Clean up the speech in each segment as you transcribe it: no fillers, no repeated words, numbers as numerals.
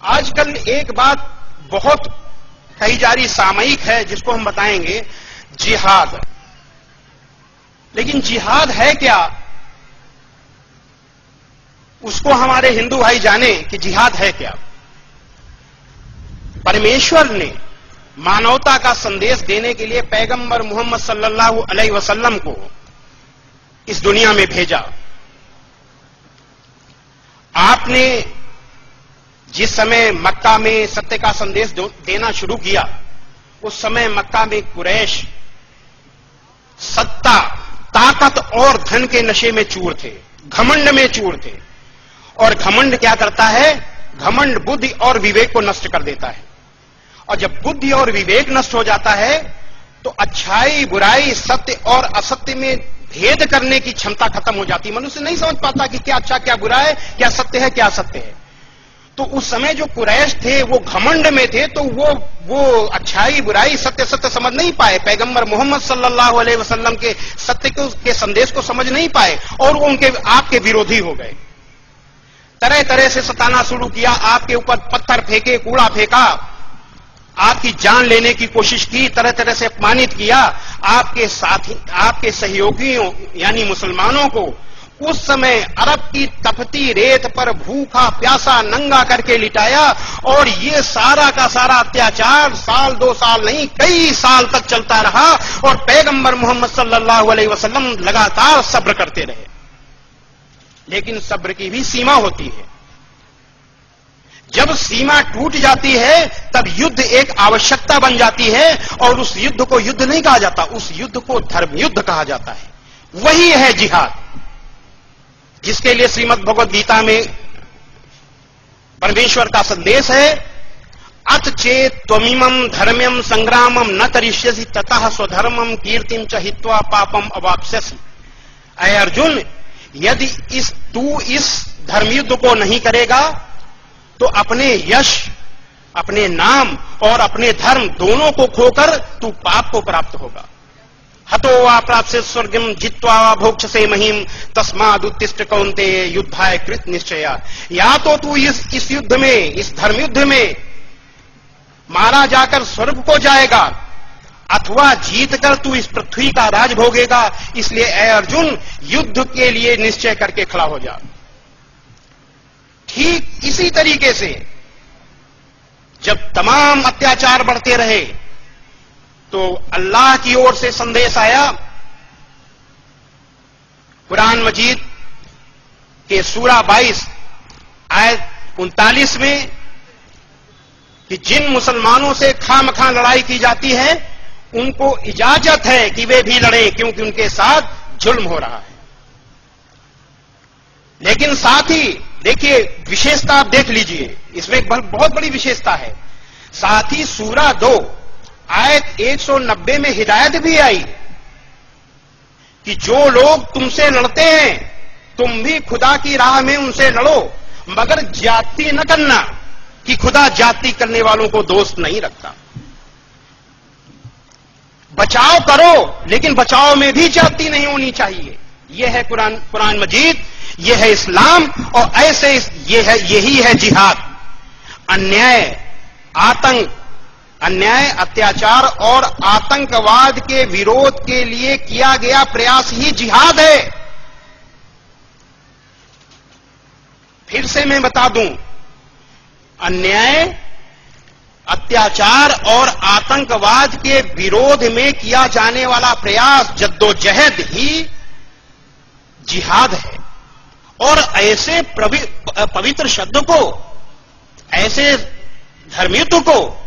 आजकल एक बात बहुत कही जा रही सामयिक है, जिसको हम बताएंगे जिहाद। लेकिन जिहाद है क्या, उसको हमारे हिंदू भाई जाने कि जिहाद है क्या। परमेश्वर ने मानवता का संदेश देने के लिए पैगंबर मोहम्मद सल्लल्लाहु अलैहि वसल्लम को इस दुनिया में भेजा। आपने जिस समय मक्का में सत्य का संदेश देना शुरू किया, उस समय मक्का में कुरैश सत्ता, ताकत और धन के नशे में चूर थे, घमंड में चूर थे। और घमंड क्या करता है? घमंड बुद्धि और विवेक को नष्ट कर देता है। और जब बुद्धि और विवेक नष्ट हो जाता है तो अच्छाई बुराई, सत्य और असत्य में भेद करने की क्षमता खत्म हो जाती है। मनुष्य नहीं समझ पाता कि क्या अच्छा क्या बुरा है, क्या सत्य है क्या असत्य है। तो उस समय जो कुरैश थे वो घमंड में थे, तो वो अच्छाई बुराई सत्य सत्य समझ नहीं पाए, पैगंबर मोहम्मद सल्लल्लाहु अलैहि वसल्लम के सत्य के संदेश को समझ नहीं पाए और वो उनके आपके विरोधी हो गए। तरह तरह से सताना शुरू किया, आपके ऊपर पत्थर फेंके, कूड़ा फेंका, आपकी जान लेने की कोशिश की, तरह तरह से अपमानित किया। आपके साथी, आपके सहयोगियों यानी मुसलमानों को उस समय अरब की तपती रेत पर भूखा प्यासा नंगा करके लिटाया। और ये सारा का सारा अत्याचार साल दो साल नहीं, कई साल तक चलता रहा। और पैगंबर मोहम्मद सल्लल्लाहु अलैहि वसल्लम लगातार सब्र करते रहे। लेकिन सब्र की भी सीमा होती है। जब सीमा टूट जाती है तब युद्ध एक आवश्यकता बन जाती है। और उस युद्ध को युद्ध नहीं कहा जाता, उस युद्ध को धर्म युद्ध कहा जाता है। वही है जिहाद, जिसके लिए श्रीमद् भगवद गीता में परमेश्वर का संदेश है, अथ चेत त्वमिमं धर्म्यम संग्रामम न करिष्यसि ततः स्वधर्मम कीर्तिम च हित्वा पापम अवाप्स्यसि। ऐ अर्जुन, यदि तू इस धर्मयुद्ध को नहीं करेगा तो अपने यश, अपने नाम और अपने धर्म दोनों को खोकर तू पाप को प्राप्त होगा। हतो वा प्राप्स्य स्वर्गम जित्वा वा भोक्ष्यसे महीम तस्माद् उत्तिष्ठ कौन्तेय युद्धाय कृत निश्चया। या तो तू इस युद्ध में, इस धर्म युद्ध में मारा जाकर स्वर्ग को जाएगा, अथवा जीतकर तू इस पृथ्वी का राज भोगेगा। इसलिए ऐ अर्जुन, युद्ध के लिए निश्चय करके खड़ा हो जा। ठीक इसी तरीके से जब तमाम अत्याचार बढ़ते रहे तो अल्लाह की ओर से संदेश आया कुरान मजीद के सूरा 22 आयत 39 में कि जिन मुसलमानों से खामखा लड़ाई की जाती है उनको इजाजत है कि वे भी लड़ें, क्योंकि उनके साथ जुल्म हो रहा है। लेकिन साथ ही देखिए, विशेषता आप देख लीजिए, इसमें एक बहुत बड़ी विशेषता है। साथ ही सूरा 2 आयत 190 में हिदायत भी आई कि जो लोग तुमसे लड़ते हैं तुम भी खुदा की राह में उनसे लड़ो, मगर ज्यादती न करना, कि खुदा ज्यादती करने वालों को दोस्त नहीं रखता। बचाव करो, लेकिन बचाव में भी ज्यादती नहीं होनी चाहिए। यह है कुरान मजीद, यह है इस्लाम। और ऐसे यही है जिहाद। अन्याय, अत्याचार और आतंकवाद के विरोध के लिए किया गया प्रयास ही जिहाद है। फिर से मैं बता दूं, अन्याय, अत्याचार और आतंकवाद के विरोध में किया जाने वाला प्रयास, जद्दोजहद ही जिहाद है। और ऐसे पवित्र शब्द को, ऐसे धर्मयुद्ध को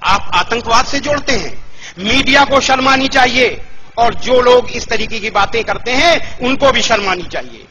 आप आतंकवाद से जोड़ते हैं। मीडिया को शर्म आनी चाहिए और जो लोग इस तरीके की बातें करते हैं उनको भी शर्म आनी चाहिए।